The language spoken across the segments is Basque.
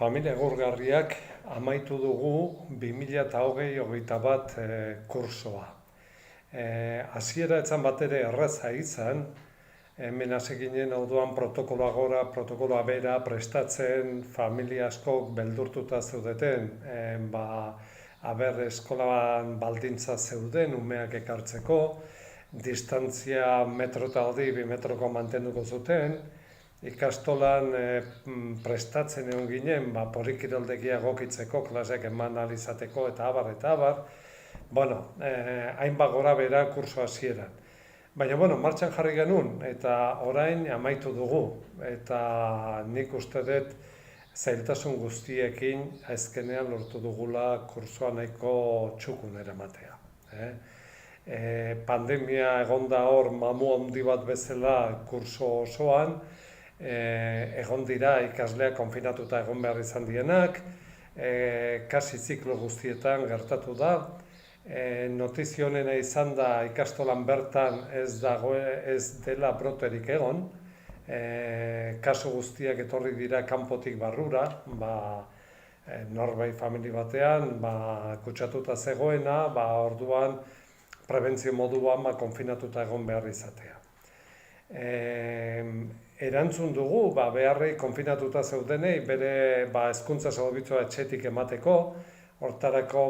Familia Egurgarriak amaitu dugu 2021 kursoa. Hasiera etzan bat ere erraza izan, hemen hasi ginen orduan protokoloa gora, protokoloa bera prestatzen familia askok beldurtuta zeudeten, eskolan baldintza zeuden umeak ekartzeko, distantzia metro eta 2 metroko mantenduko zuten, ikastolan prestatzen egon ginen, poliki-kiroldegia egokitzeko, klaseak eman ahal izateko eta abar eta abar. Hainbat gora bera kurso hasieran. Baina, martxan jarri genuen eta orain amaitu dugu. Eta nik uste dut zailtasun guztiekin azkenean lortu dugula kursoa nahiko txukun eramatea. Pandemia egonda hor mamu handi bat bezala kurso osoan, egon dira ikasleak konfinatuta egon behar izan dienak, kasi ziklo guztietan gertatu da. Notizio honena izan da ikastolan bertan ez dela broterik egon, kasu guztiak etorri dira kanpotik barrura, norbait familia batean, kutsatuta zegoena, orduan prebentzio moduan konfinatuta egon behar izatea. Erantzun dugu, beharrei konfinatuta zeudenei, bere hezkuntza zerbitzua etxetik emateko, hortarako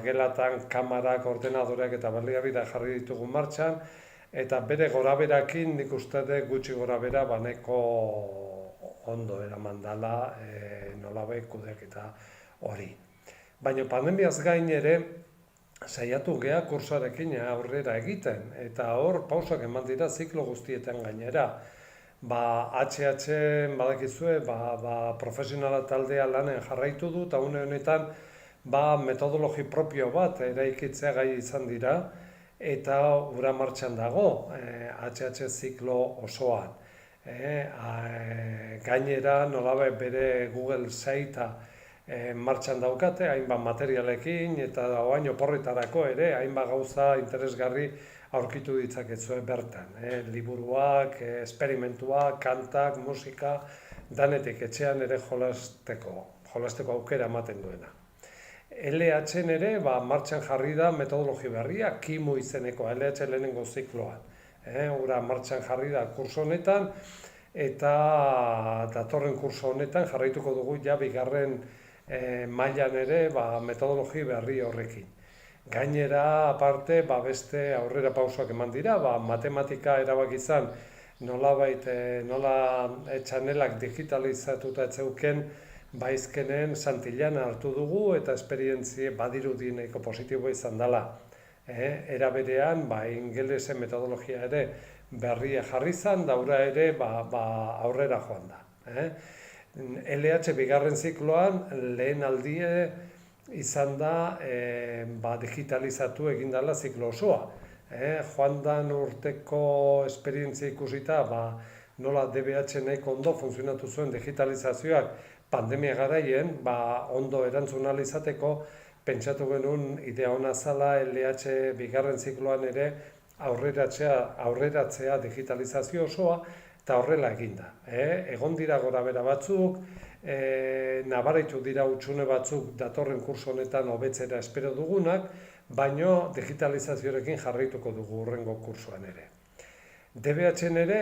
gelatan kamarak, ordenadoreak eta baliabideak jarri ditugu martxan, eta bere goraberakin nik uste dut gutxi gorabera nahiko ondo eraman dela nolabait kudeaketa hori. Baina pandemiaz gain ere, saiatu gea kursoarekin aurrera egiten, eta hor pausak eman dira ziklo guztietan gainera. HH badakizue, profesionala taldea lanen jarraitu du, eta honetan metodologi propio bat eraikitzea gai izan dira, eta ura martxan dago HH ziklo osoan. Gainera, nolabait bere Google Site martxan daukate, hainbat materialekin, eta oain oporretarako ere, hainbat gauza interesgarri aurkitu ditzakezue bertan. Liburuak, esperimentuak, kantak, musika, danetik etxean ere jolasteko aukera ematen duena. LH-en ere martxan jarri da metodologi berria, KIMU izeneko LH lehenengo zikloan. Ura martxan jarri da kurso honetan, eta datorren kurso honetan jarraituko dugu bigarren mailan ere metodologi berri horrekin. Gainera, aparte, beste aurrera pausoak eman dira, matematika erabaki izan nolabait nola txanelak digitalizatuta etzeuken baizkenen Santillana hartu dugu eta esperientzie badirudi nahiko positibo izan dela. Era berean, ingelesen metodologia ere berria jarri izan, daura ere aurrera joan da. LH bigarren zikloan lehen aldie izan da digitalizatu egin dela ziklo osoa. Joan dan urteko esperientzia ikusita, nola DBH nahiko ondo funtzionatu zuen digitalizazioak pandemia garaien, ondo erantzun ahal izateko, pentsatu genuen idea ona zala LH bigarren zikloan ere aurreratzea digitalizazio osoa, eta horrela eginda. Egon dira gorabehera batzuk, nabaraitu dira hutsune batzuk datorren kurso honetan hobetzera espero dugunak, baino digitalizazioarekin jarraituko dugu hurrengo kursoan ere. DBH-en ere,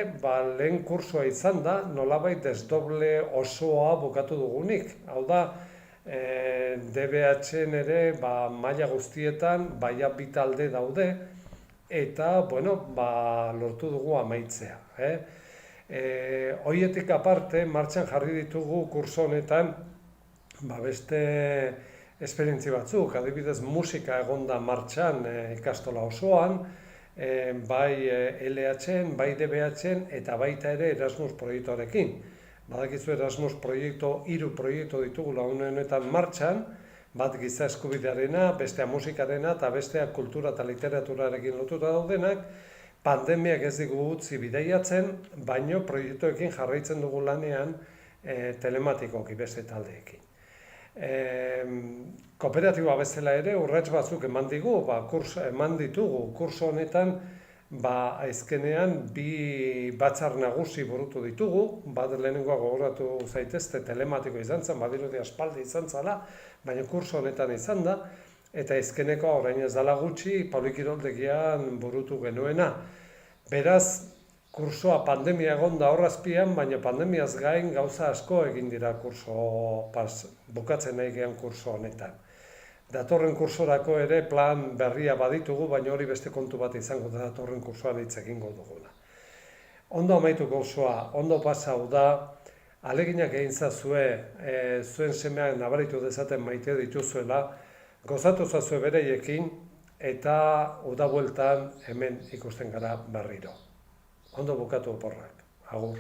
lehen kursoa izan da, nolabait desdoble osoa bukatu dugunik. Hau da, DBH-en ere maila guztietan, bi talde daude, eta, lortu dugu amaitzea. Horietik aparte, martxan jarri ditugu kurso honetan beste esperientzia batzuk, adibidez musika egonda martxan ikastola osoan, bai LH-en, bai DBH-en eta baita ere Erasmus proiektuarekin. Badakizu Erasmus proiektu, 3 proiektu ditugula honetan martxan, bat giza eskubidearena, bestea musikarena eta bestea kultura eta literaturarekin lotuta daudenak. Pandemiak ez digu utzi bidaiatzen, baino proiektuekin jarraitzen dugu lanean telematikoki beste taldeekin. Kooperatiba bezala ere urrats batzuk eman ditugu kurso honetan Azkenean bi batzar nagusi burutu ditugu, bat lehenengoa gogoratu zaitezte telematiko izan zen, badirudi aspaldi izan zala, baina kurso honetan izan da, eta azkenekoa orain ez dela gutxi Polikiroldegian burutu genuena. Beraz, kursoa pandemia egon da horrazpian, baina pandemiaz gain gauza asko egin dira bukatzen nahi gehan kurso honetan. Datorren kursorako ere plan berria baditugu, baina hori beste kontu bat izango da datorren kursoan hitz egingo duguna. Ondo amaitu kursoa, ondo pasau da, aleginak egin zazue, zuen semeak nabaritu dezaten maite dituzuela, gozatu zazue bereiekin, eta uda bueltan hemen ikusten gara berriro. Ondo bukatu oporrak. Agur.